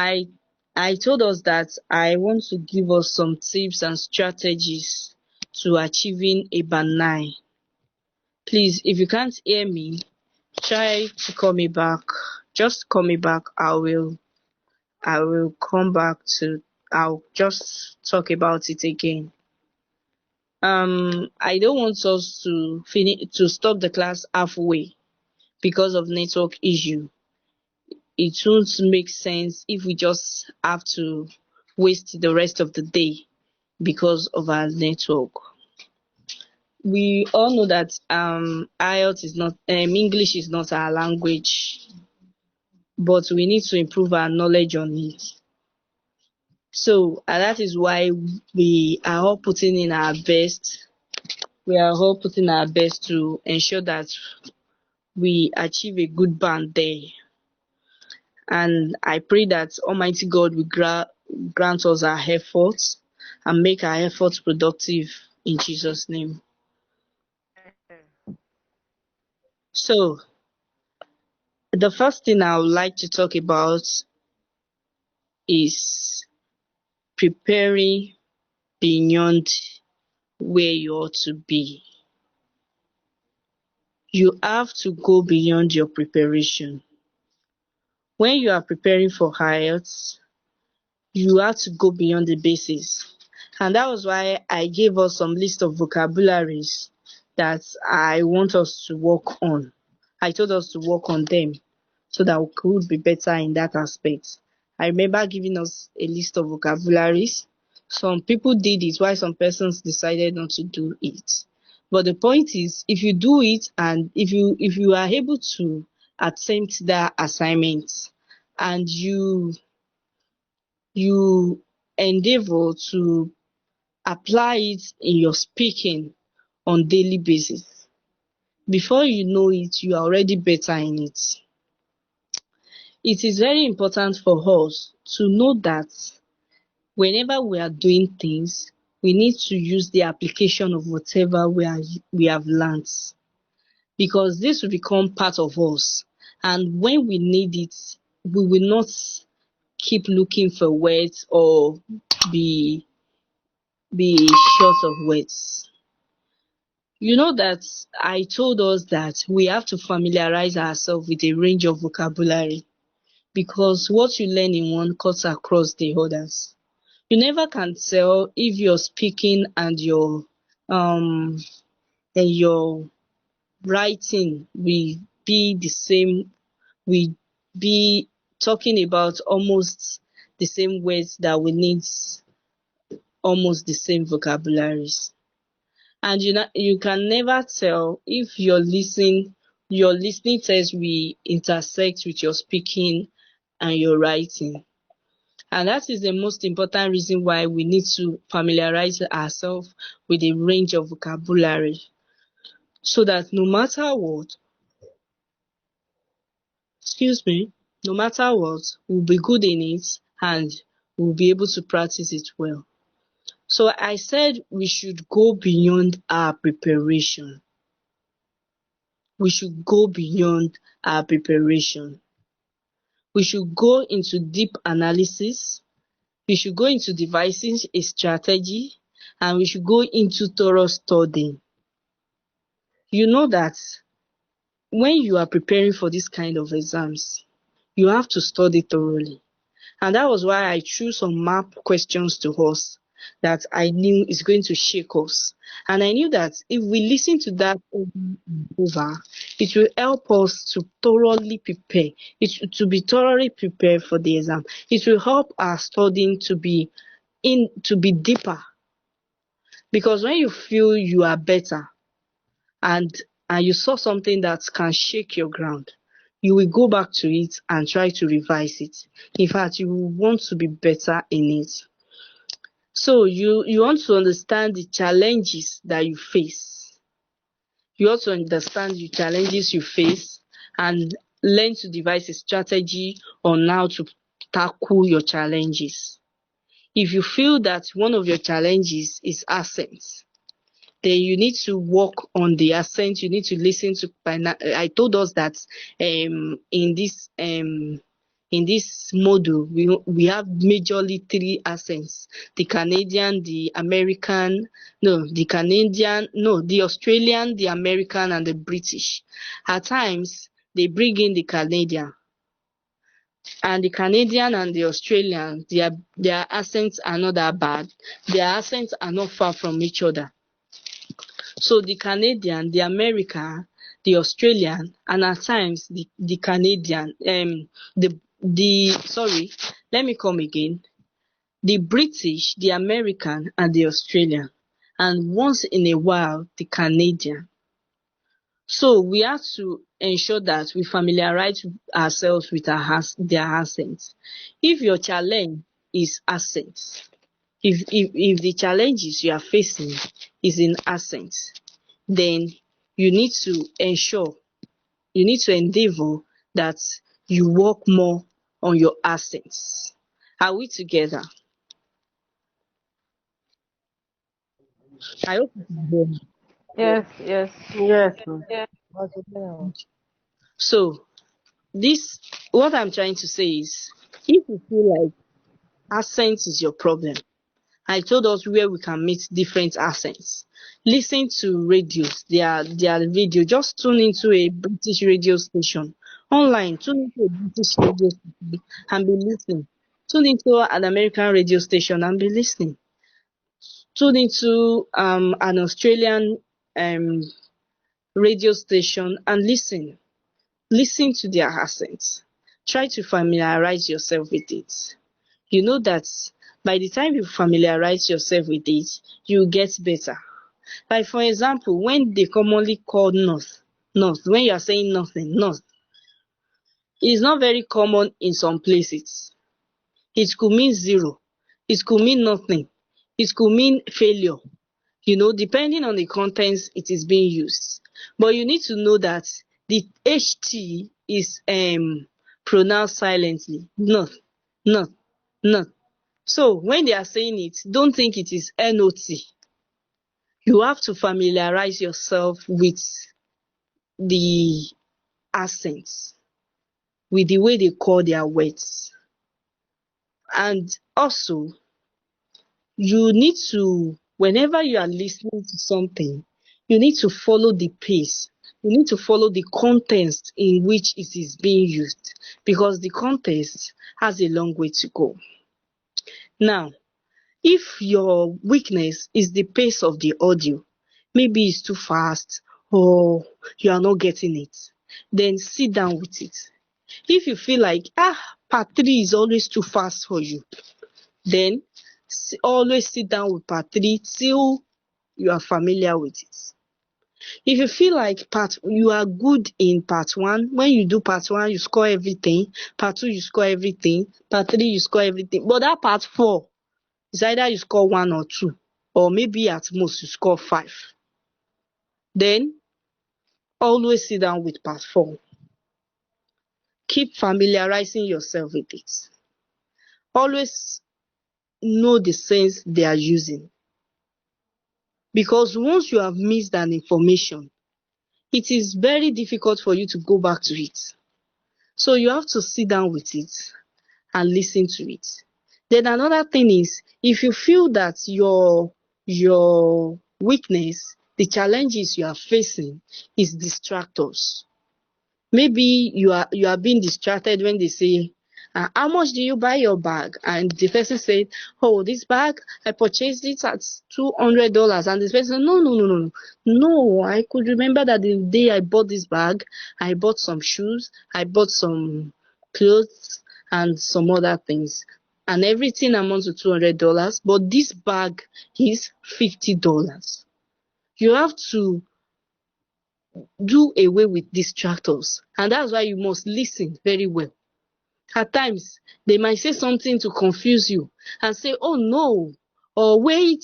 I I told us that I want to give us some tips and strategies to achieving a band 9. Please, if you can't hear me, try to call me back. Just call me back. I will come back to I'll just talk about it again. I don't want us to stop the class halfway because of network issue. It won't make sense if we just have to waste the rest of the day because of our network. We all know that IELTS is not English is not our language, but we need to improve our knowledge on it. So that is why we are all putting in our best. We are all putting our best to ensure that we achieve a good band there. And I pray that Almighty God will grant us our efforts and make our efforts productive in Jesus' name. So, the first thing I would like to talk about is preparing beyond where you ought to be. You have to go beyond your preparation. When you are preparing for IELTS, you have to go beyond the basics. And that was why I gave us some list of vocabularies that I want us to work on. I told us to work on them so that we could be better in that aspect. I remember giving us a list of vocabularies. Some people did it while some persons decided not to do it. But the point is, if you do it and if you are able to attempt that assignment and you endeavor to apply it in your speaking on daily basis, before you know it, you are already better in it. It is very important for us to know that whenever we are doing things, we need to use the application of whatever we have learnt, because this will become part of us, and when we need it, we will not keep looking for words or be short of words. You know that I told us that we have to familiarize ourselves with a range of vocabulary, because what you learn in one cuts across the others. You never can tell if your speaking and your writing will be the same, will be talking about almost the same words that we need almost the same vocabularies. And you can never tell if your listening test will intersect with your speaking and your writing. And that is the most important reason why we need to familiarize ourselves with a range of vocabulary, so that no matter what, no matter what, we'll be good in it and we'll be able to practice it well. So I said we should go beyond our preparation. We should go beyond our preparation. We should go into deep analysis. We should go into devising a strategy, and we should go into thorough studying. You know that when you are preparing for this kind of exams, you have to study thoroughly. And that was why I chose some map questions to us that I knew is going to shake us. And I knew that if we listen to that over and over, it will help us to thoroughly prepare. To be thoroughly prepared for the exam. It will help our studying to be deeper. Because when you feel you are better and you saw something that can shake your ground, you will go back to it and try to revise it. In fact, you will want to be better in it. So you want to understand the challenges that you face. You also understand the challenges you face and learn to devise a strategy on how to tackle your challenges. If you feel that one of your challenges is accent, then you need to work on the accent. You need to listen to. I told us that in this In this module, we have majorly three accents: the Canadian, the American, the Australian, the American, and the British. At times, they bring in the Canadian. And the Canadian and the Australian, their accents are not that bad. Their accents are not far from each other. So the Canadian, the American, the Australian, and at times the Canadian, let me come again. The British, the American, and the Australian, and once in a while the Canadian. So we have to ensure that we familiarize ourselves with their accents. If your challenge is accents, if the challenges you are facing is in accents, then you need to endeavor that you work more on your accents. Are we together? I hope you can hear me. Yes, yes. Yes. So what I'm trying to say is, if you feel like accent is your problem, I told us where we can meet different accents. Listen to radios. Their radio. Just tune into a British radio station. Online, tune into a British radio station and be listening. Tune into an American radio station and be listening. Tune into an Australian um, radio station and listen. Listen to their accents. Try to familiarize yourself with it. You know that by the time you familiarize yourself with it, you get better. Like for example, when they commonly call north, when you are saying nothing, north, it is not very common in some places. It could mean zero. It could mean nothing. It could mean failure. Depending on the contents it is being used. But you need to know that the HT is pronounced silently. North, north, north. So when they are saying it, don't think it is NOT. You have to familiarize yourself with the accents, with the way they call their words. And also, you need to, whenever you are listening to something, you need to follow the pace. You need to follow the context in which it is being used, because the context has a long way to go. Now, if your weakness is the pace of the audio, maybe it's too fast or you are not getting it, then sit down with it. If you feel like part 3 is always too fast for you, then always sit down with part 3 till you are familiar with it. If you feel like you are good in part 1, when you do part 1 you score everything, part 2 you score everything, part 3 you score everything, but that part 4, it's either you score 1 or 2, or maybe at most you score 5. Then always sit down with part 4. Keep familiarizing yourself with it. Always know the sense they are using. Because once you have missed an information, it is very difficult for you to go back to it. So you have to sit down with it and listen to it. Then another thing is, if you feel that your weakness, the challenges you are facing is distractors. Maybe you are being distracted when they say, how much do you buy your bag? And the person said, oh, this bag, I purchased it at $200. And this person, no, I could remember that the day I bought this bag, I bought some shoes, I bought some clothes and some other things. And everything amounts to $200, but this bag is $50. You have to do away with distractors, and that's why you must listen very well. At times they might say something to confuse you and say, oh no, or wait,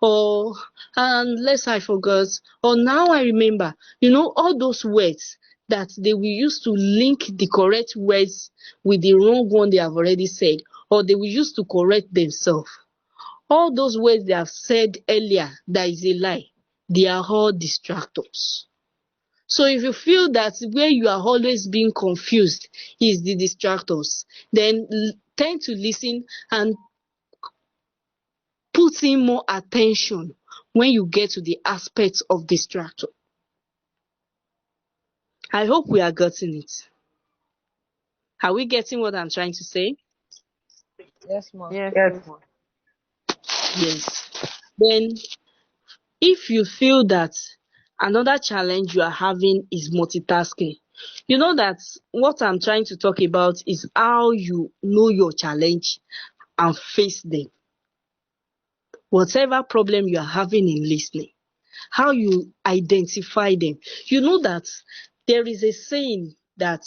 or unless I forgot, or now I remember. All those words that they will use to link the correct words with the wrong one they have already said, or they will use to correct themselves. All those words they have said earlier that is a lie, they are all distractors. So if you feel that where you are always being confused is the distractors, then tend to listen and put in more attention when you get to the aspects of distractor. I hope we are getting it. Are we getting what I'm trying to say? Yes, ma'am. Yes. Then if you feel that another challenge you are having is multitasking, you know that what I'm trying to talk about is how you know your challenge and face them. Whatever problem you are having in listening, how you identify them. You know that there is a saying that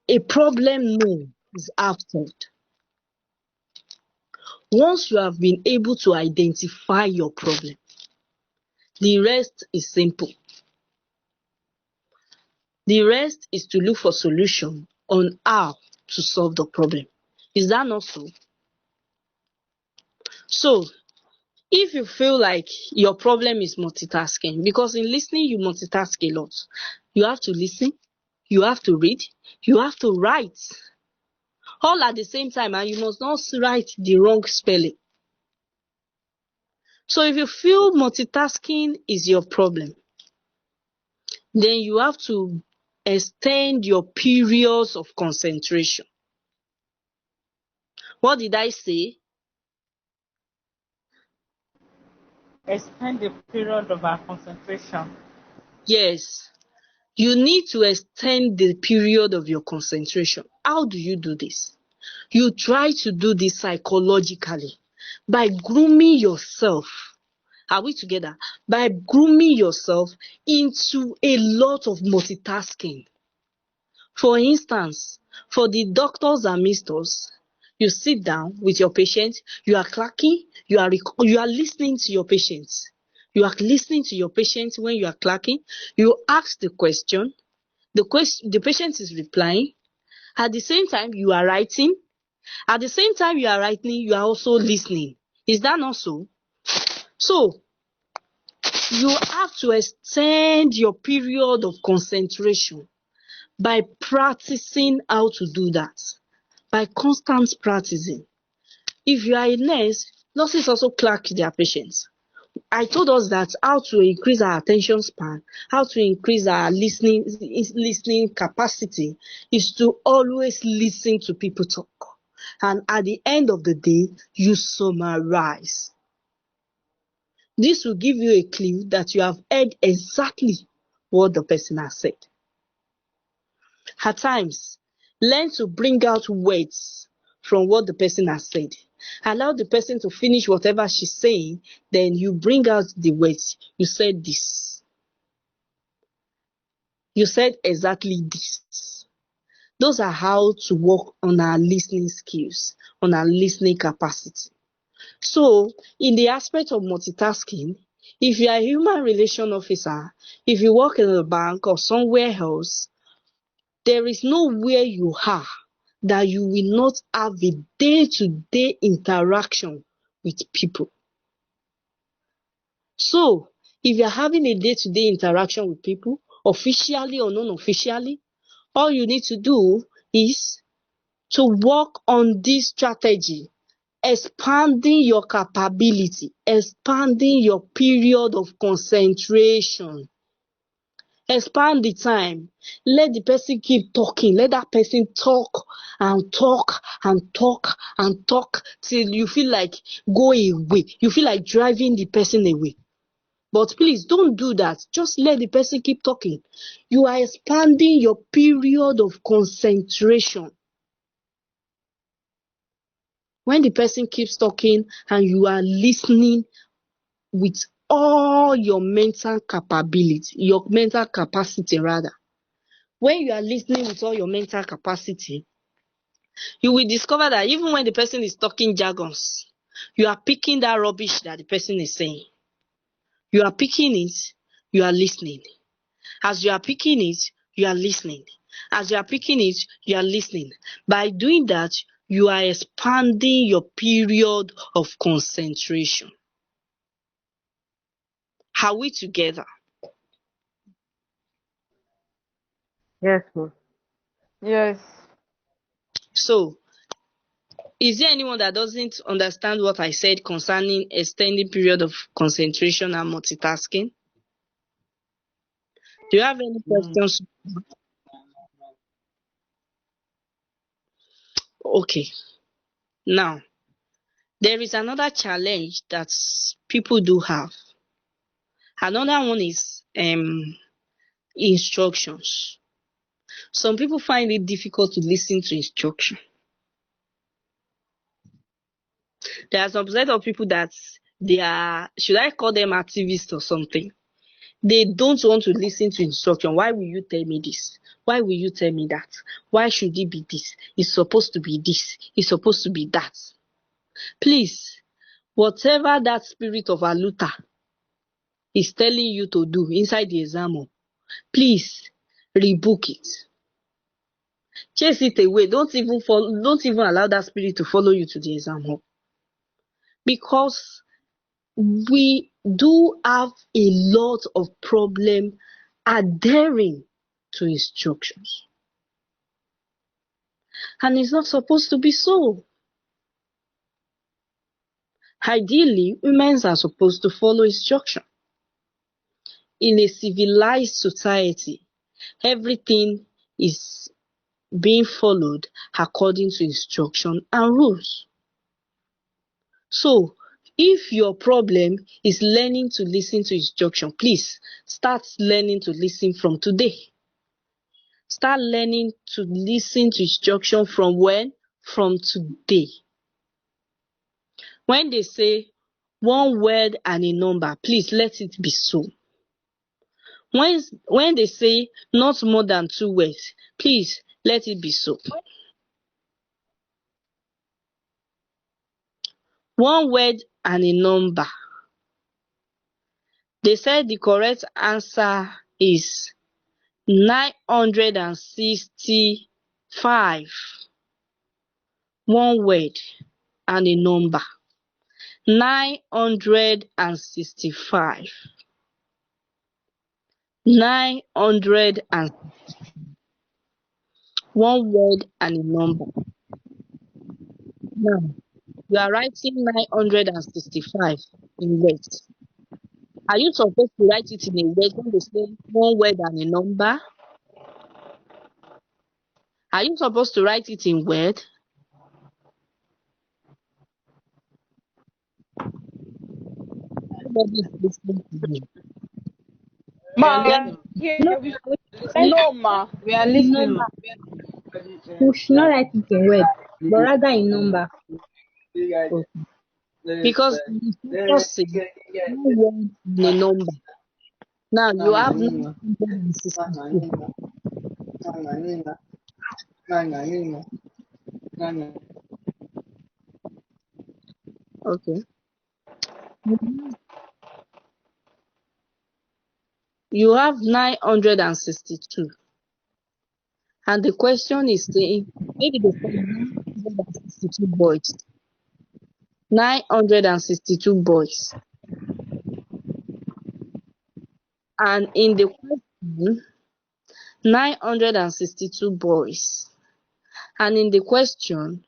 a problem known is half solved. Once you have been able to identify your problem, the rest is simple. The rest is to look for solution on how to solve the problem. Is that not so? So, if you feel like your problem is multitasking, because in listening you multitask a lot, you have to listen, you have to read, you have to write, all at the same time, and you must not write the wrong spelling. So if you feel multitasking is your problem, then you have to extend your periods of concentration. What did I say? Extend the period of our concentration. Yes, you need to extend the period of your concentration. How do you do this? You try to do this psychologically by grooming yourself. Are we together? By grooming yourself into a lot of multitasking. For instance, for the doctors and misters, you sit down with your patient, you are clacking, you are listening to your patients. You are listening to your patient when you are clacking. You ask the question, the patient is replying. At the same time, you are writing. At the same time you are writing, you are also listening. Is that not so? So, you have to extend your period of concentration by practicing how to do that. By constant practicing. If you are a nurse, nurses also clerk their patients. I told us that how to increase our attention span, how to increase our listening capacity is to always listen to people talk. And at the end of the day, you summarize. This will give you a clue that you have heard exactly what the person has said. At times, learn to bring out words from what the person has said. Allow the person to finish whatever she's saying, then you bring out the words. You said this. You said exactly this. Those are how to work on our listening skills, on our listening capacity. So, in the aspect of multitasking, if you are a human relation officer, if you work in a bank or somewhere else, there is nowhere you are that you will not have a day-to-day interaction with people. So, if you are having a day-to-day interaction with people, officially or non-officially, all you need to do is to work on this strategy, expanding your capability, expanding your period of concentration. Expand the time. Let the person keep talking. Let that person talk and talk and talk and talk till you feel like going away. You feel like driving the person away. But please don't do that. Just let the person keep talking. You are expanding your period of concentration. When the person keeps talking and you are listening with all your mental capability, your mental capacity rather. When you are listening with all your mental capacity, you will discover that even when the person is talking jargons, you are picking that rubbish that the person is saying. You are picking it, you are listening. As you are picking it, you are listening. As you are picking it, you are listening. By doing that, you are expanding your period of concentration. Are we together? Yes, ma'am. Yes. So, is there anyone that doesn't understand what I said concerning extending period of concentration and multitasking? Do you have any questions? Okay. Now, there is another challenge that people do have. Another one is instructions. Some people find it difficult to listen to instruction. There are some set of people that they are, should I call them activists or something? They don't want to listen to instruction. Why will you tell me this? Why will you tell me that? Why should it be this? It's supposed to be this. It's supposed to be that. Please, whatever that spirit of Aluta is telling you to do inside the exam hall, please rebook it. Chase it away. Don't even allow that spirit to follow you to the exam hall. Because we do have a lot of problem adhering to instructions. And it's not supposed to be so. Ideally, women are supposed to follow instruction. In a civilized society, everything is being followed according to instruction and rules. So, if your problem is learning to listen to instruction, please start learning to listen from today. Start learning to listen to instruction from when? From today. When they say one word and a number, please let it be so. When they say not more than 2 words, please let it be so. One word and a number. They said the correct answer is 965. One word and a number. 965. 900 and one word and a number. Now, you are writing 965 in words. Are you supposed to write it in a word when they say one word and a number? Are you supposed to write it in word? Nobody is listening to me. Ma, we Yeah, are here. No, No, ma. We are listening, number. ma. We should not write it in word, but rather in number. okay. Because the instructor said one word and a number. Now you have 962. Okay. You have 962. And the question is saying, maybe they said 962 boys. 962 boys. And in the question, 962 boys. And in the question,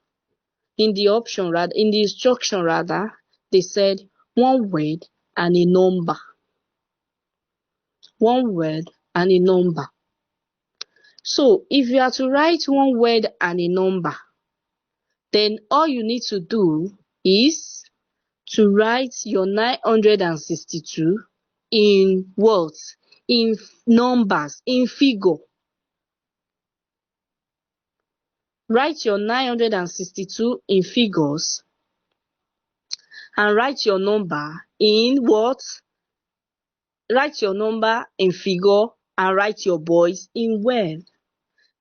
in the option rather, in the instruction rather, they said one word and a number. One word and a number. So if you are to write one word and a number, then all you need to do is to write your 962 in words, in numbers, in figure. Write your 962 in figures and write your number in what? Write your number in figure and write your boys in word.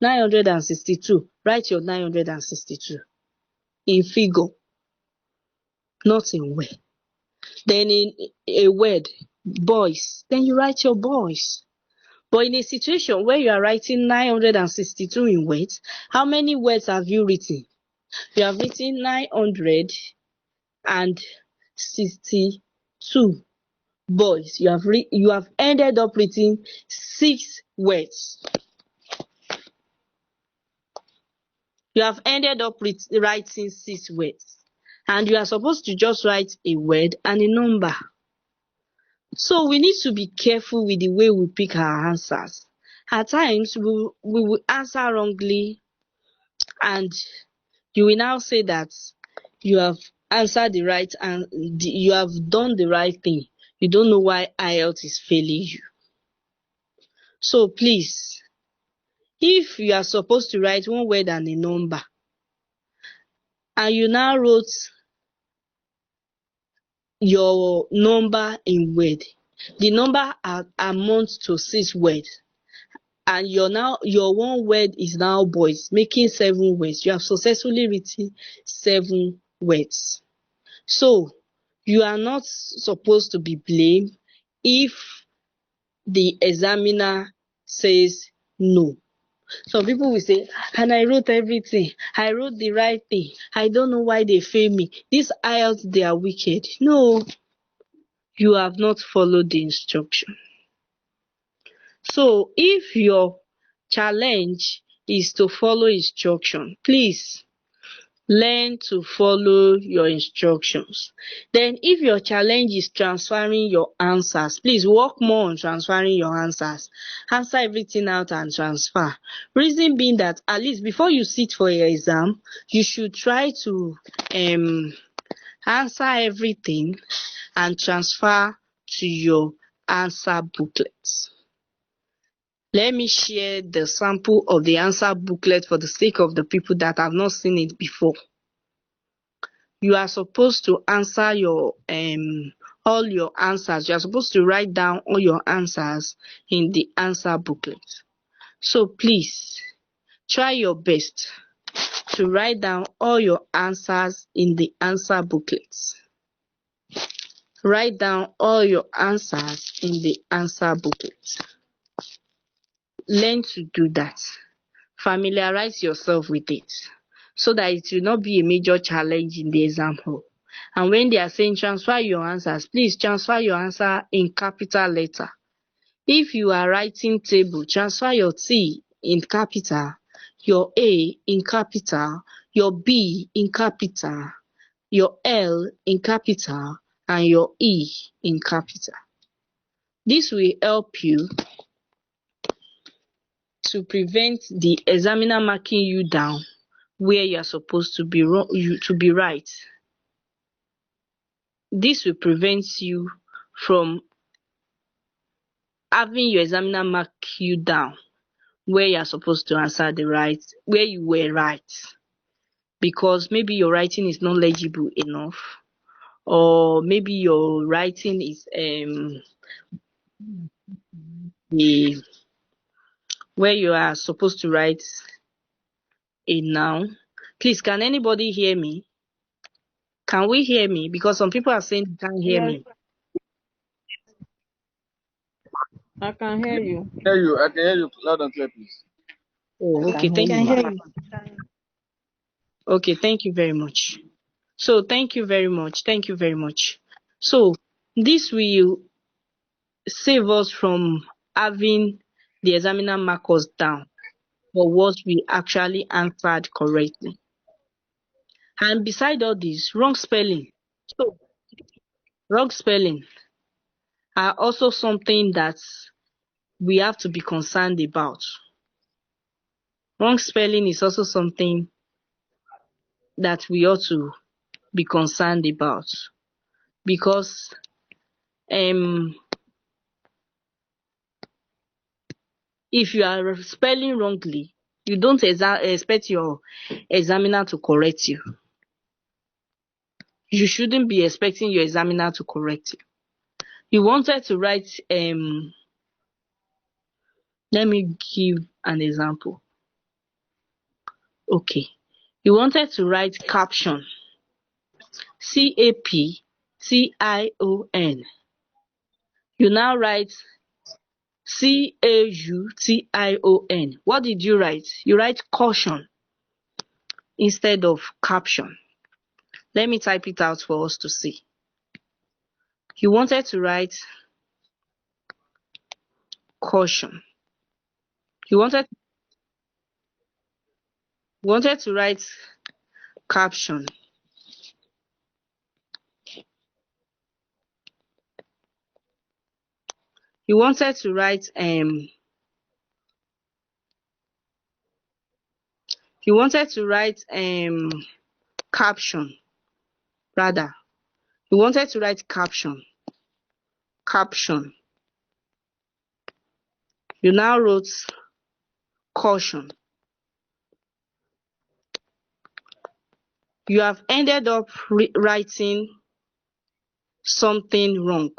962. Write your 962 in figure, not in word. Then in a word, boys. Then you write your boys. But in a situation where you are writing 962 in words, how many words have you written? You have written 962 boys. You have ended up writing 6 words. You have ended up writing 6 words, and you are supposed to just write a word and a number. So we need to be careful with the way we pick our answers. At times we will answer wrongly, and you will now say that you have answered the right and you have done the right thing. You don't know why IELTS is failing you. So please, if you are supposed to write one word and a number, and you now wrote your number in word, the number amounts to 6 words, and your one word is now boys, making 7 words. You have successfully written 7 words. So you are not supposed to be blamed if the examiner says no. Some people will say, and I wrote everything, I wrote the right thing, I don't know why they fail me. These IELTS, they are wicked. No, you have not followed the instruction. So if your challenge is to follow instruction, please learn to follow your instructions. Then if your challenge is transferring your answers, please work more on transferring your answers. Answer everything out and transfer. Reason being that at least before you sit for your exam, you should try to answer everything and transfer to your answer booklets. Let me share the sample of the answer booklet for the sake of the people that have not seen it before. You are supposed to answer your all your answers. You are supposed to write down all your answers in the answer booklet. So please try your best to write down all your answers in the answer booklet. Write down all your answers in the answer booklet. Learn to do that. Familiarize yourself with it so that it will not be a major challenge in the exam hall. And when they are saying transfer your answers, please transfer your answer in capital letter. If you are writing table, transfer your T in capital, your A in capital, your B in capital, your L in capital, and your E in capital. This will help you to prevent the examiner marking you down where you are supposed to be right. This will prevent you from having your examiner mark you down where you are supposed to answer where you were right, because maybe your writing is not legible enough, or maybe your writing is where you are supposed to write a noun. Please, can anybody hear me? Can we hear me? Because some people are saying they can't hear Yes, me. I can hear you. I can hear you loud and clear, please. Oh, okay. Thank you. Okay, thank you very much. So thank you very much. Thank you very much. So this will save us from having the examiner mark us down for what we actually answered correctly. And beside all this, wrong spelling. So wrong spelling are also something that we have to be concerned about. Wrong spelling is also something that we ought to be concerned about, because if you are spelling wrongly, you don't expect your examiner to correct you. You shouldn't be expecting your examiner to correct you. You wanted to write, let me give an example. Okay. You wanted to write caption. CAPTION. You now write CAUTION. What did you write? You write caution instead of caption. Let me type it out for us to see. You wanted to write caution. You wanted You wanted to write caption. You wanted to write caption rather. You wanted to write caption. You now wrote caution. You have ended up writing something wrong.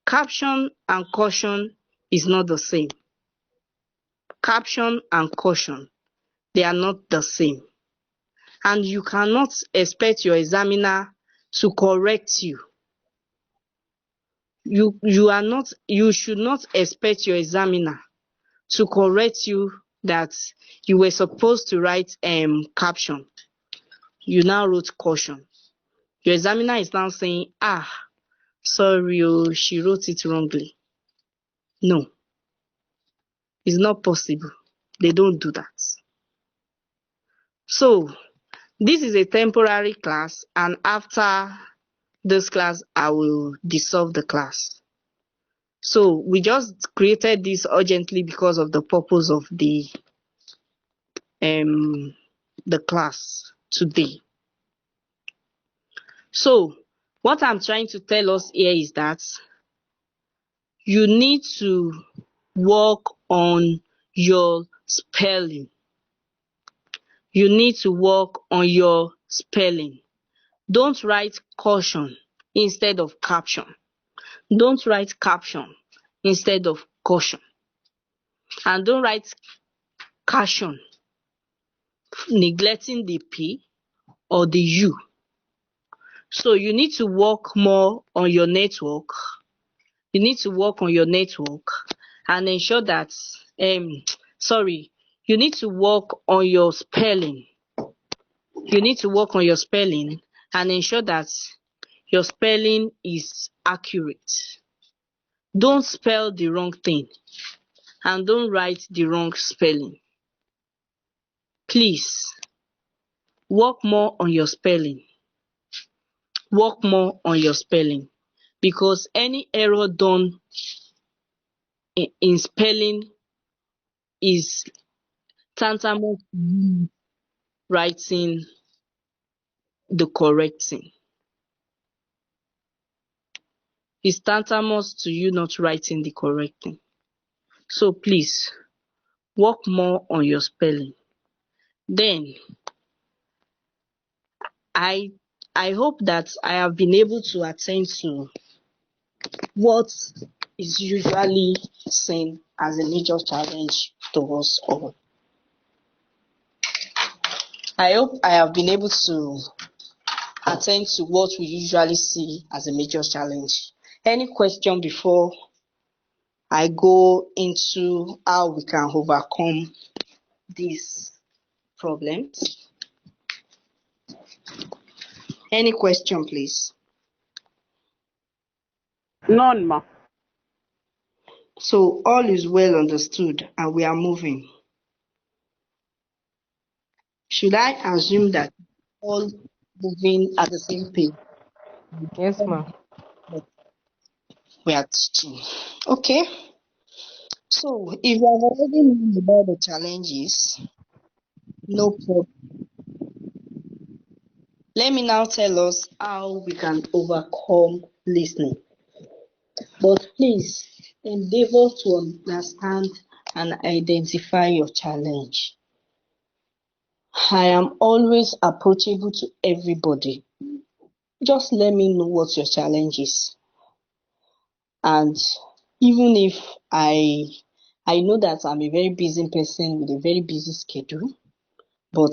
Caption and caution is not the same. Caption and caution, they are not the same. And you cannot expect your examiner to correct you. You should not expect your examiner to correct you that you were supposed to write caption. You now wrote caution. Your examiner is now saying, sorry, she wrote it wrongly. No, it's not possible. They don't do that. So, this is a temporary class, and after this class, I will dissolve the class. So, we just created this urgently because of the purpose of the class today. So, what I'm trying to tell us here is that you need to work on your spelling. You need to work on your spelling. Don't write caution instead of caption. Don't write caption instead of caution. And don't write caution neglecting the P or the U. So you need to work more on your network. You need to work on your network and ensure that, you need to work on your spelling. You need to work on your spelling and ensure that your spelling is accurate. Don't spell the wrong thing and don't write the wrong spelling. Please, work more on your spelling. Work more on your spelling, because any error done in spelling is tantamount to writing the correct thing. It's tantamount to you not writing the correct thing. So please, work more on your spelling. Then, I hope that I have been able to attend to what is usually seen as a major challenge to us all. I hope I have been able to attend to what we usually see as a major challenge. Any question before I go into how we can overcome these problems? Any question, please? None, ma. So all is well understood and we are moving. Should I assume that all moving at the same pace? Yes, ma. We are teaching. Okay. So if you have already known about the challenges, no problem. Let me now tell us how we can overcome listening. But please endeavor to understand and identify your challenge. I am always approachable to everybody. Just let me know what your challenge is. And even if I know that I'm a very busy person with a very busy schedule, but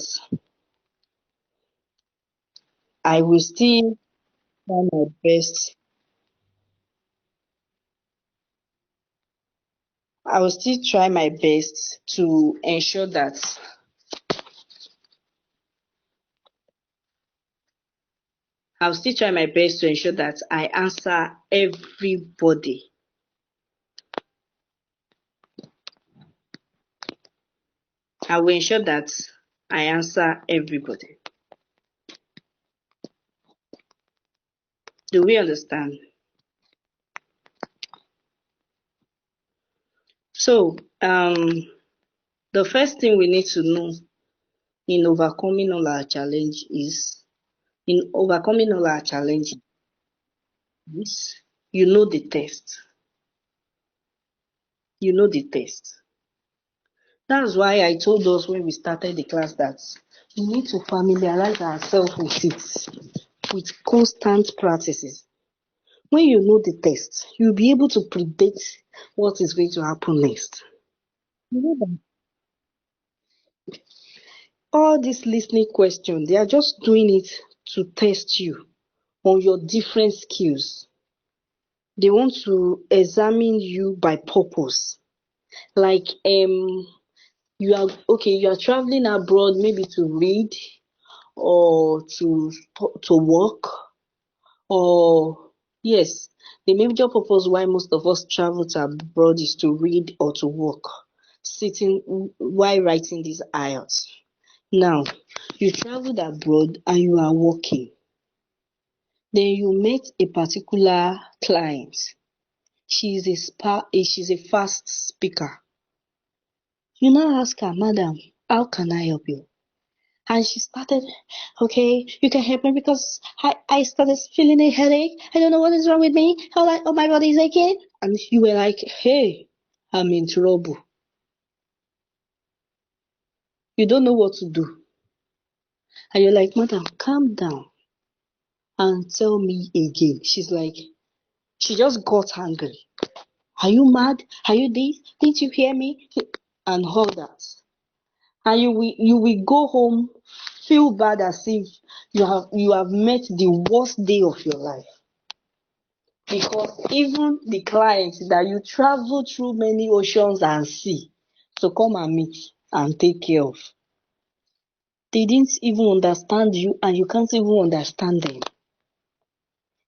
I will still try my best. I will still try my best to ensure that I answer everybody. I will ensure that I answer everybody. Do we understand? So, the first thing we need to know in overcoming all our challenges is you know the test. You know the test. That's why I told us when we started the class that we need to familiarize ourselves with it, with constant practices. When you know the test, you'll be able to predict what is going to happen next. You know that all these listening questions, they are just doing it to test you on your different skills. They want to examine you by purpose. Like you are traveling abroad maybe to read or to work, or yes, the major purpose why most of us travel to abroad is to read or to work, sitting while writing these IELTS. Now, you traveled abroad and you are working. Then you met a particular client. She's a fast speaker. You now ask her, Madam, how can I help you? And she started, okay, you can help me because I started feeling a headache. I don't know what is wrong with me. Oh, my body is aching. And you were like, hey, I'm in trouble. You don't know what to do. And you're like, Madam, calm down and tell me again. She's like, she just got angry. Are you mad? Are you this? Didn't you hear me? And all that. And you will go home, feel bad as if you have met the worst day of your life. Because even the clients that you travel through many oceans and sea to come and meet and take care of, they didn't even understand you and you can't even understand them.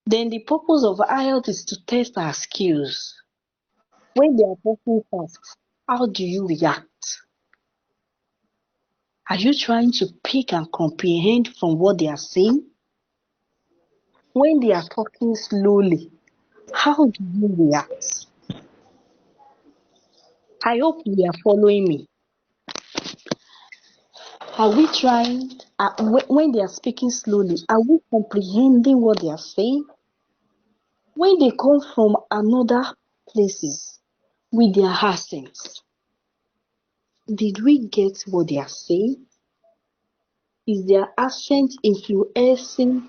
Then the purpose of IELTS is to test our skills. When they are talking fast, how do you react? Are you trying to pick and comprehend from what they are saying? When they are talking slowly, how do you react? I hope you are following me. Are we trying, when they are speaking slowly, are we comprehending what they are saying? When they come from another places with their accents, did we get what they are saying? Is their accent influencing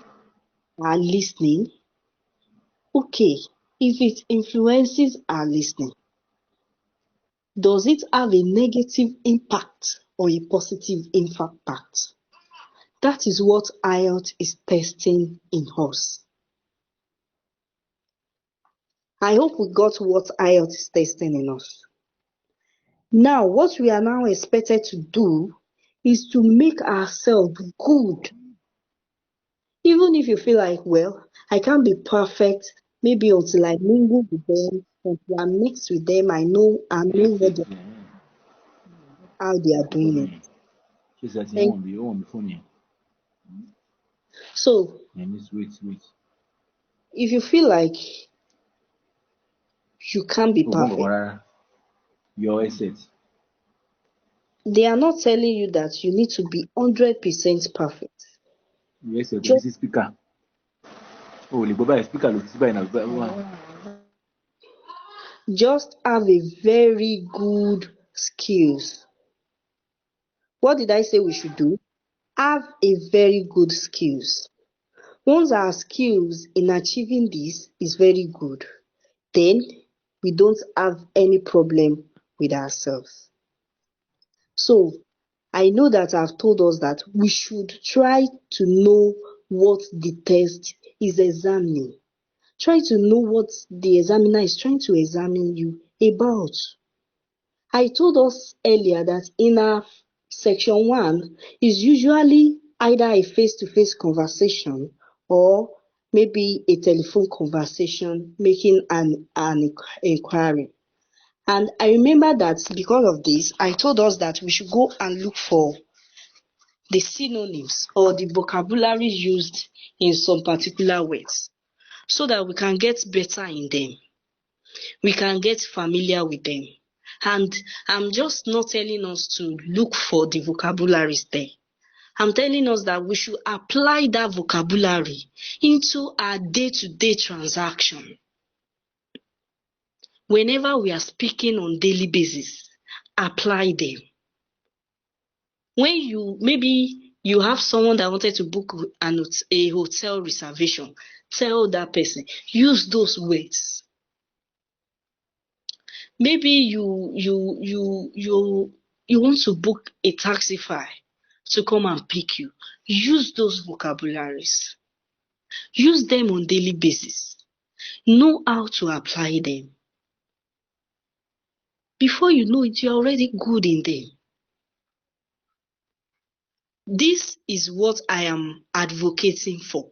our listening? Okay, if it influences our listening, does it have a negative impact or a positive impact? That is what IELTS is testing in us. I hope we got what IELTS is testing in us. Now, what we are now expected to do is to make ourselves good. Even if you feel like, well, I can't be perfect, maybe until I mingle with them, until I mix with them, I know what how they are doing it. So, if you feel like you can't be perfect, they are not telling you that you need to be 100% perfect. Just have a very good skills. What did I say we should do? Have a very good skills. Once our skills in achieving this is very good, then we don't have any problem with ourselves. So, I know that I've told us that we should try to know what the test is examining. Try to know what the examiner is trying to examine you about. I told us earlier that in our section 1 is usually either a face-to-face conversation or maybe a telephone conversation making an inquiry. And I remember that because of this, I told us that we should go and look for the synonyms or the vocabulary used in some particular words so that we can get better in them. We can get familiar with them. And I'm just not telling us to look for the vocabularies there. I'm telling us that we should apply that vocabulary into our day-to-day transaction. Whenever we are speaking on daily basis, apply them. When maybe you have someone that wanted to book a hotel reservation, tell that person, use those words. Maybe you want to book a taxify to come and pick you. Use those vocabularies. Use them on daily basis. Know how to apply them. Before you know it, you're already good in them. This is what I am advocating for.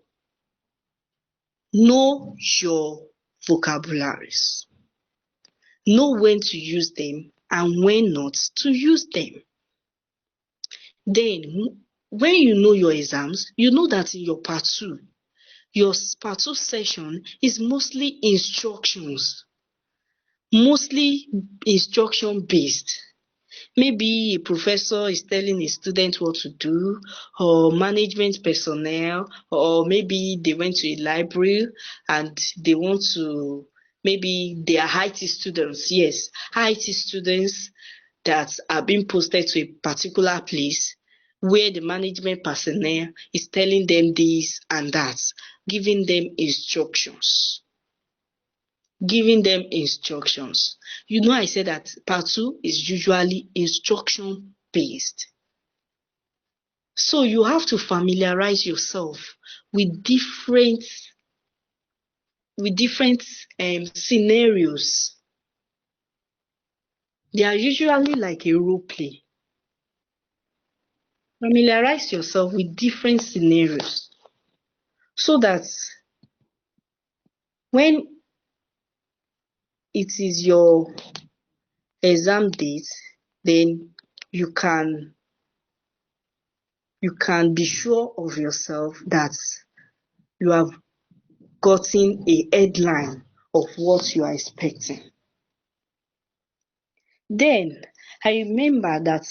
Know your vocabularies. Know when to use them and when not to use them. Then, when you know your exams, you know that in your part 2, your part 2 session is mostly instructions, mostly instruction based. Maybe a professor is telling a student what to do, or management personnel, or maybe they went to a library and they want to, maybe they are IT students. Yes, IT students that are being posted to a particular place where the management personnel is telling them this and that, giving them instructions. You know, I said that part 2 is usually instruction based. So you have to familiarize yourself with different scenarios. They are usually like a role play. Familiarize yourself with different scenarios so that when it is your exam date, then you can be sure of yourself that you have gotten a headline of what you are expecting. Then I remember that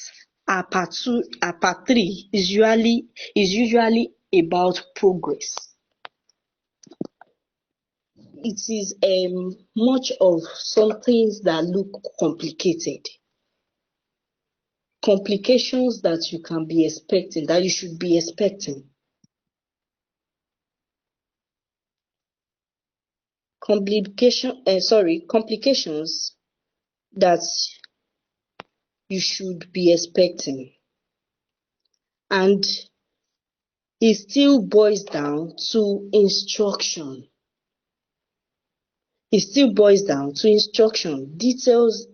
our part 3 is usually about progress. It is much of some things that look complicated. Complications that you can be expecting, that you should be expecting. Complications that you should be expecting. And it still boils down to instruction. Details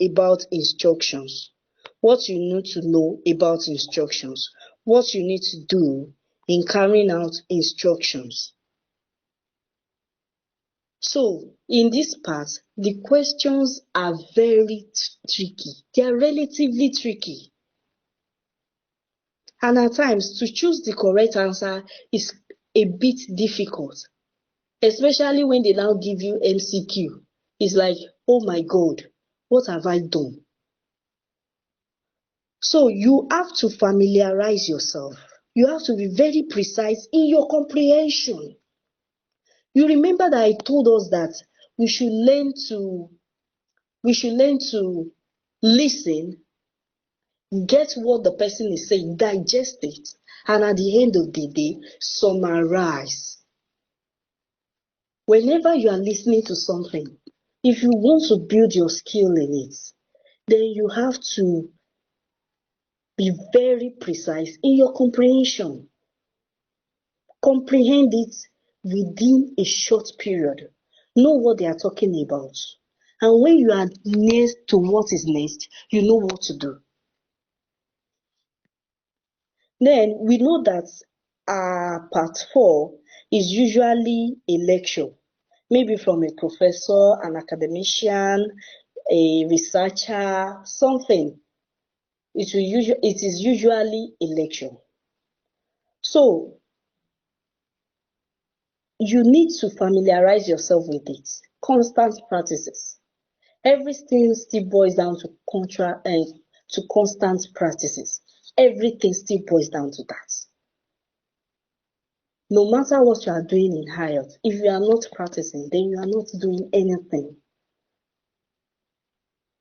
about instructions. What you need to know about instructions. What you need to do in carrying out instructions. So, in this part, the questions are very tricky. They are relatively tricky. And at times, to choose the correct answer is a bit difficult. Especially when they now give you MCQ. It's like, oh my God, what have I done? So you have to familiarize yourself. You have to be very precise in your comprehension. You remember that I told us that we should learn to listen, get what the person is saying, digest it, and at the end of the day, summarize. Whenever you are listening to something, if you want to build your skill in it, then you have to be very precise in your comprehension. Comprehend it within a short period. Know what they are talking about. And when you are near to what is next, you know what to do. Then we know that part 4 is usually a lecture. Maybe from a professor, an academician, a researcher, something. It is usually a lecture. So you need to familiarize yourself with it. Constant practices. Everything still boils down to constant practices. Everything still boils down to that. No matter what you are doing in IELTS, if you are not practicing, then you are not doing anything.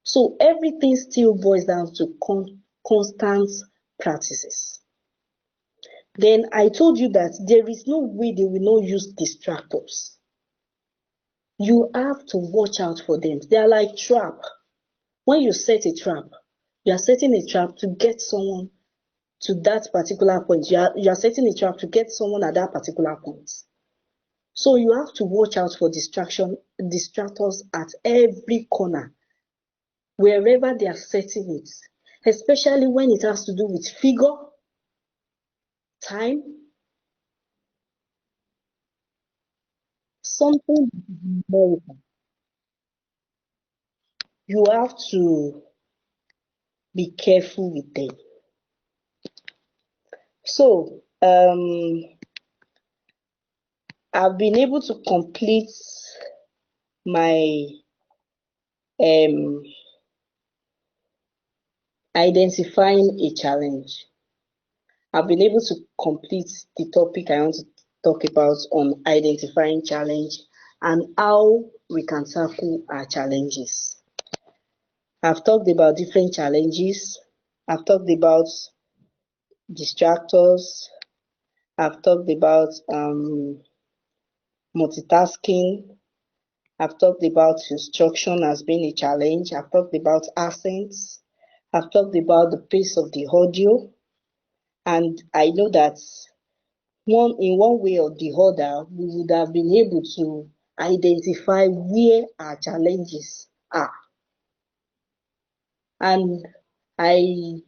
So everything still boils down to constant practices. Then I told you that there is no way they will not use distractors. You have to watch out for them. They are like trap. When you set a trap, you are setting a trap to get someone to that particular point. You are setting a trap to get someone at that particular point. So you have to watch out for distractors at every corner, wherever they are setting it, especially when it has to do with figure, time, something numerical. You have to be careful with them. So I've been able to complete my identifying a challenge. I've been able to complete the topic I want to talk about on identifying challenge and how we can tackle our challenges. I've talked about different challenges. I've talked about distractors. I've talked about multitasking. I've talked about instruction as being a challenge. I've talked about accents. I've talked about the pace of the audio. And I know that in one way or the other, we would have been able to identify where our challenges are. And I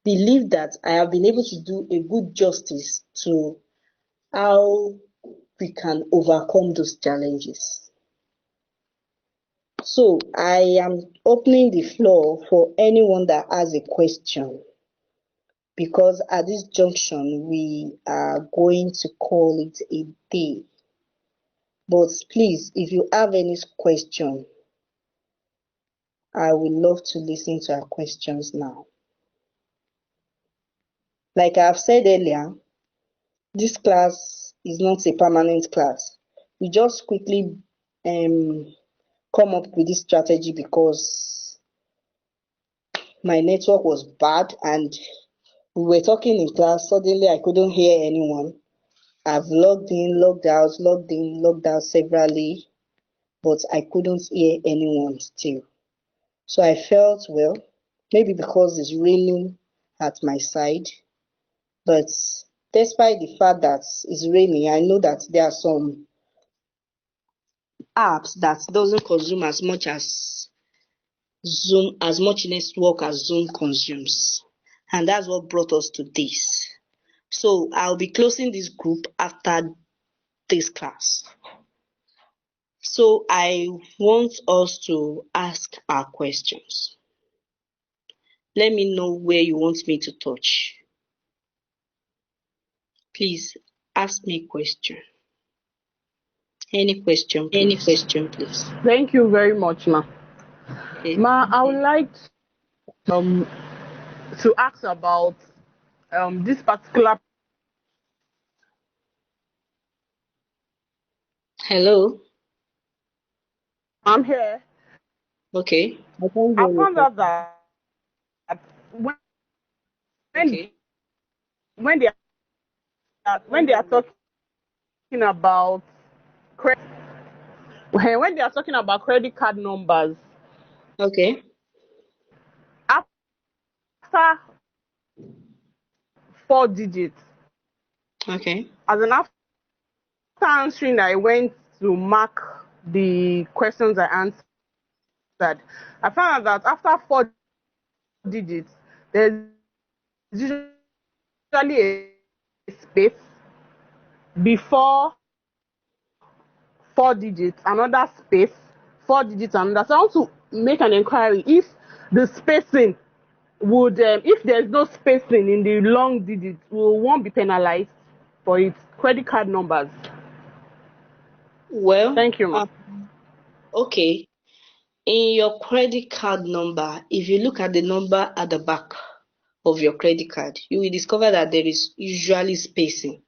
believe that I have been able to do a good justice to how we can overcome those challenges. So I am opening the floor for anyone that has a question, because at this junction we are going to call it a day. But please, if you have any question, I would love to listen to our questions now. Like I've said earlier, this class is not a permanent class. We just quickly come up with this strategy because my network was bad and we were talking in class. Suddenly I couldn't hear anyone. I've logged in, logged out, logged in, logged out severally, but I couldn't hear anyone still. So I felt, well, maybe because it's raining at my side, but despite the fact that it's raining, I know that there are some apps that doesn't consume as much network as Zoom consumes. And that's what brought us to this. So I'll be closing this group after this class. So I want us to ask our questions. Let me know where you want me to touch. Please ask me a question. Any question, please. Thank you very much, ma. Okay. Ma, I would like to ask about this particular. Hello. I'm here. Okay. I can't I hear you. found out that when Okay. when they are talking about credit, when they are talking about credit card numbers, Okay. after 4 digits, Okay. as an after answering, I went to mark the questions I answered. I found out that after 4 digits, there's usually a space before 4 digits, another space, 4 digits, another. So I want to make an inquiry if the spacing would if there's no spacing in the long digits, will one be penalized for its credit card numbers? Well, Thank you, ma. okay. In your credit card number, if you look at the number at the back of your credit card, you will discover that there is usually spacing.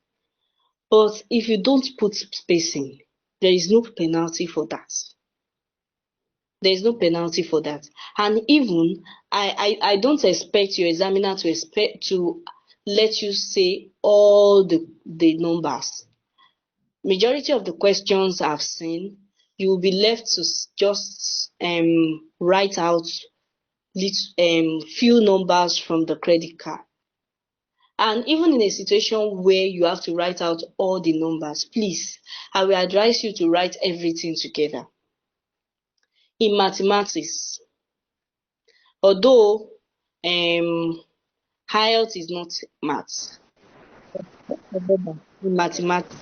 But if you don't put spacing, there is no penalty for that. There is no penalty for that. And even I don't expect your examiner to let you say all the numbers. Majority of the questions I've seen, you will be left to just write out few numbers from the credit card. And even in a situation where you have to write out all the numbers, please, I will advise you to write everything together. In mathematics, although IELTS is not maths, in mathematics,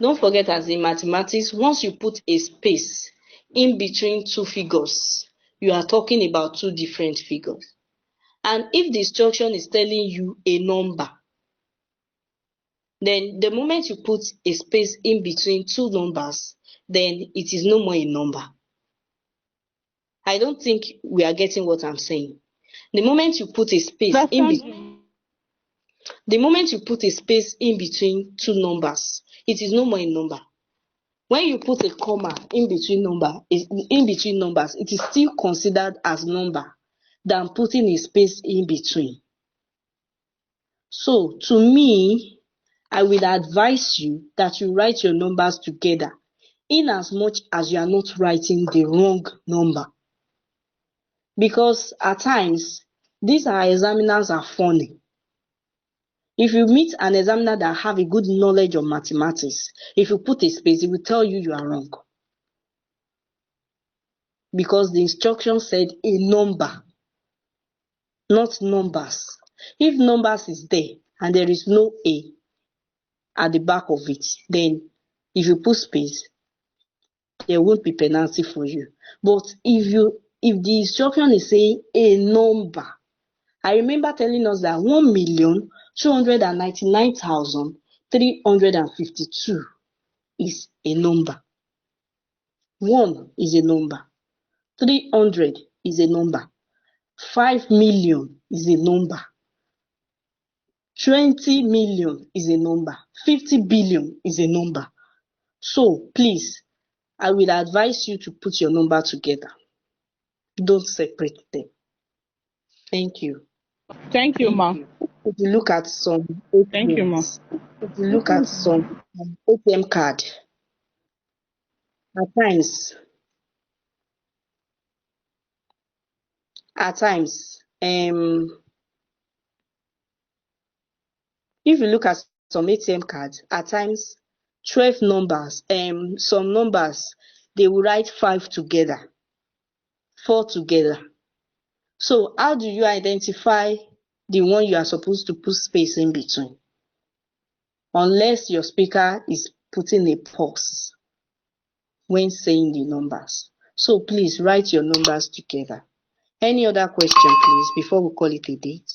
don't forget, as in mathematics, once you put a space in between two figures, you are talking about two different figures. And if the instruction is telling you a number, then the moment you put a space in between two numbers, then it is no more a number. I don't think we are getting what I'm saying. The moment you put a space in between two numbers, it is no more a number. When you put a comma in between numbers, it is still considered as number than putting a space in between. So to me, I will advise you that you write your numbers together, in as much as you are not writing the wrong number. Because at times, these our examiners are funny. If you meet an examiner that have a good knowledge of mathematics, if you put a space, he will tell you are wrong. Because the instruction said a number, not numbers. If numbers is there and there is no A at the back of it, then if you put space, there won't be penalty for you. But if the instruction is saying a number, I remember telling us that 1,299,352 is a number. 1 is a number. 300 is a number. 5 million is a number. 20 million is a number. 50 billion is a number. So please, I will advise you to put your number together. Don't separate them. Thank you. Thank you, ma. If you look at some Thank you, ma. ATMs, if you look at some ATM card, at times, if you look at some ATM cards, at times 12 numbers, some numbers, they will write 5 together, 4 together. So how do you identify the one you are supposed to put space in between? Unless your speaker is putting a pause when saying the numbers. So please write your numbers together. Any other question, please, before we call it a date?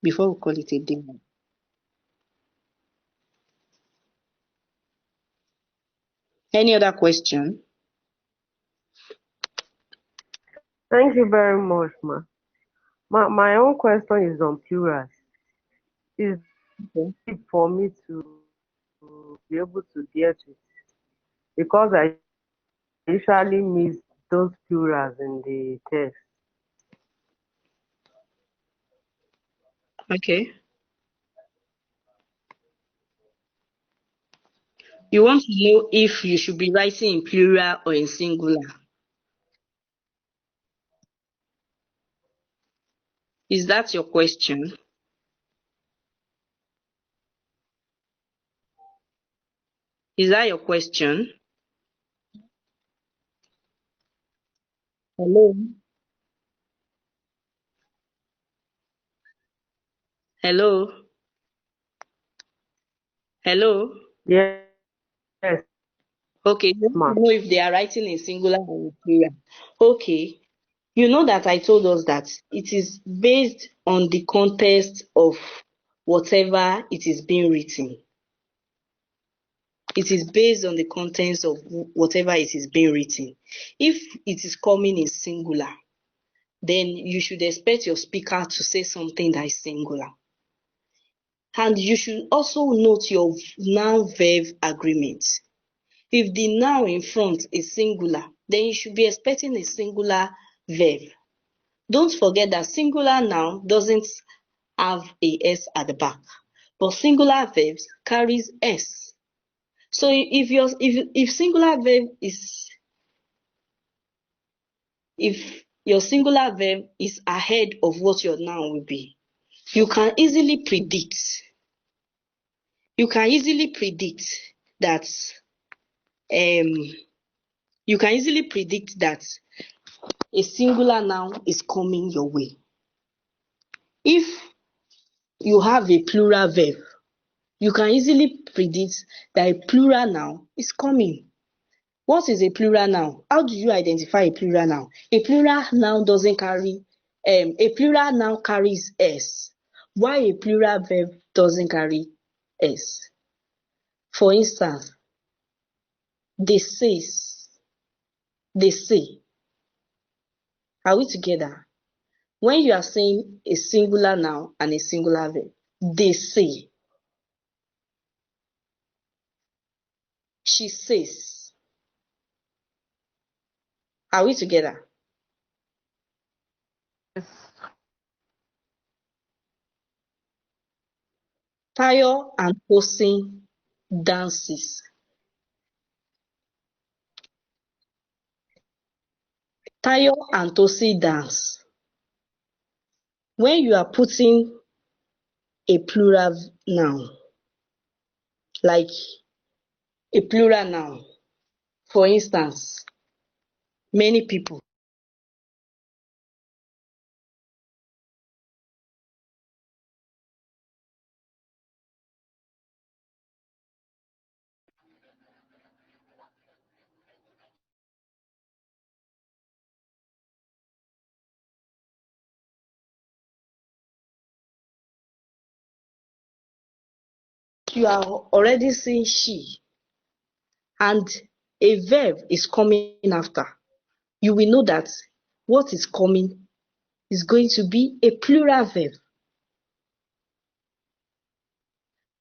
Before we call it a day. Any other question? Thank you very much, ma. My own question is on plurals. Is Okay. it for me to be able to get it? Because I usually miss those plurals in the test. Okay. You want to know if you should be writing in plural or in singular? Is that your question? Is that your question? Hello? Hello? Hello? Yes, Okay, you want ma. to know if they are writing in singular or in plural. Okay. You know that I told us that it is based on the context of whatever it is being written. It is based on the contents of whatever it is being written. If it is coming in singular, then you should expect your speaker to say something that is singular. And you should also note your noun-verb agreement. If the noun in front is singular, then you should be expecting a singular verb. Don't forget that singular noun doesn't have a S at the back, but singular verbs carries S. So if singular verb is if your singular verb is ahead of what your noun will be, you can easily predict that a singular noun is coming your way. If you have a plural verb, you can easily predict that a plural noun is coming. What is a plural noun? How do you identify a plural noun? A plural noun carries S, while a plural verb doesn't carry S. For instance, they say. Are we together? When you are saying a singular noun and a singular verb, they say. She says. Are we together? Yes. Tayo and Tosin dances. Tayo and Tosin dance. When you are putting a plural noun, like a plural noun, for instance, many people. You are already saying she, and a verb is coming after. You will know that what is coming is going to be a plural verb.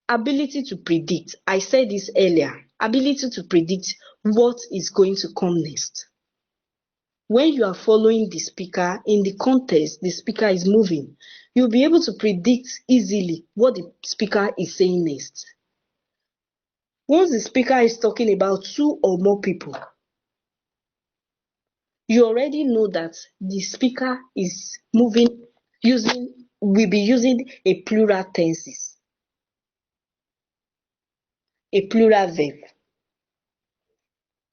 Ability to predict. I said this earlier. Ability to predict what is going to come next. When you are following the speaker in the context the speaker is moving, you'll be able to predict easily what the speaker is saying next. Once the speaker is talking about two or more people, you already know that the speaker is will be using a plural tenses, a plural verb.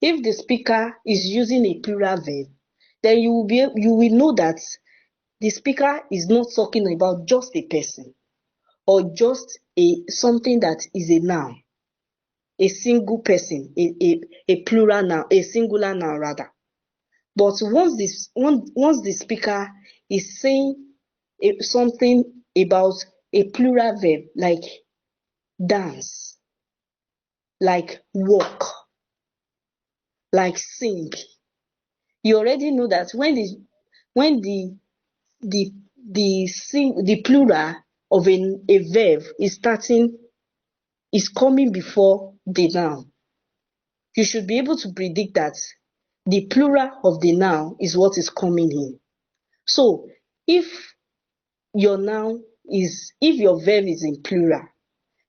If the speaker is using a plural verb, then you will know that the speaker is not talking about just a person or just something that is a noun, a single person, a plural noun, a singular noun rather. But once the speaker is saying something about a plural verb like dance, like walk, like sing, you already know that when the plural of a verb is coming before the noun, you should be able to predict that the plural of the noun is what is coming in. So if your verb is in plural,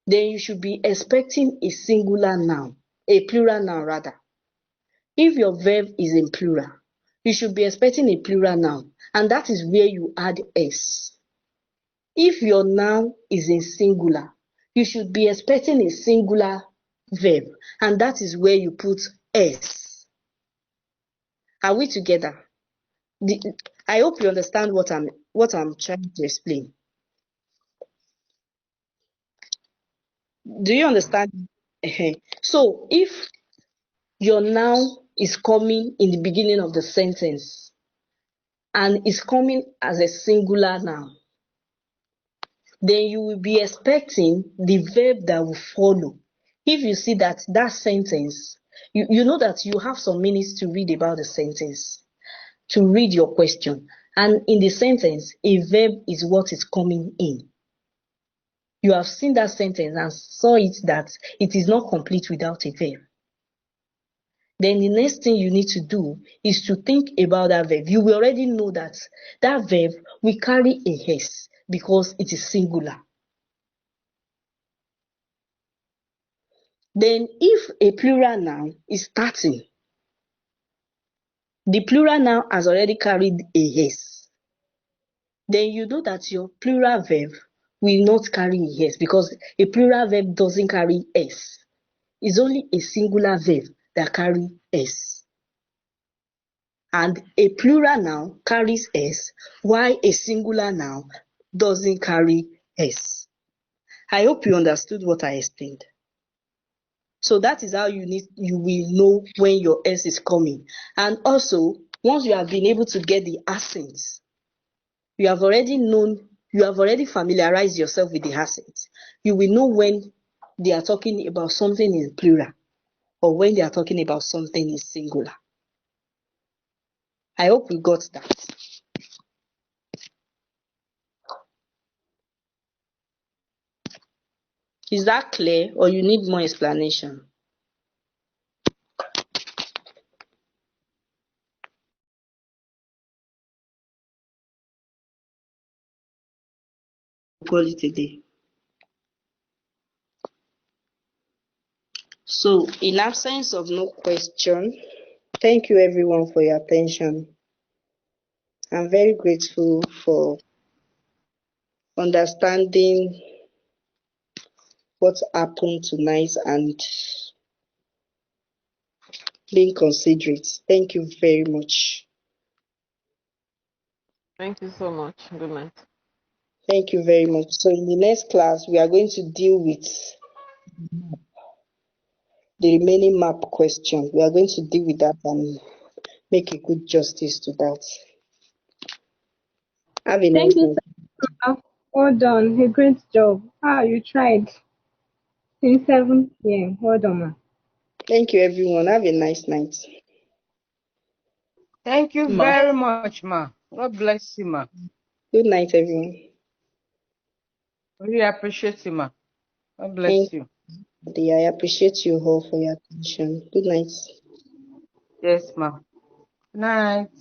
then you should be expecting a singular noun, a plural noun rather. If your verb is in plural, you should be expecting a plural noun, and that is where you add S. If your noun is in singular, you should be expecting a singular verb, and that is where you put S. Are we together? I hope you understand what I'm trying to explain. Do you understand? So if your noun is coming in the beginning of the sentence and is coming as a singular noun, then you will be expecting the verb that will follow. If you see that sentence, you know that you have some minutes to read about the sentence, to read your question, and in the sentence, a verb is what is coming in. You have seen that sentence and saw it that it is not complete without a verb. Then the next thing you need to do is to think about that verb. You will already know that verb will carry a s because it is singular. Then if a plural noun is starting, the plural noun has already carried a s, then you know that your plural verb will not carry a s because a plural verb doesn't carry s. It's only a singular verb that carries s. And a plural noun carries s, while a singular noun doesn't carry s. I hope you understood what I explained. So that is how you will know when your s is coming. And also, once you have been able to get the accents, you have already familiarized yourself with the accents. You will know when they are talking about something in plural or when they are talking about something in singular. I hope we got that. Is that clear or you need more explanation? Call it a day. So, in absence of no question, thank you everyone for your attention. I'm very grateful for understanding what happened tonight and being considerate. Thank you very much. Thank you so much. Good night. Thank you very much. So in the next class, we are going to deal with the remaining map question. We are going to deal with that and make a good justice to that. Have a nice Thank you, night. sir. Well done. A great job. You tried. Since 7 p.m. Well done, ma. Thank you, everyone. Have a nice night. Thank you Ma. very much, ma. God bless you, ma. Good night, everyone. Really appreciate you, ma. God Thank bless you. you. I appreciate you all for your attention. Good night. Yes, ma. Good night.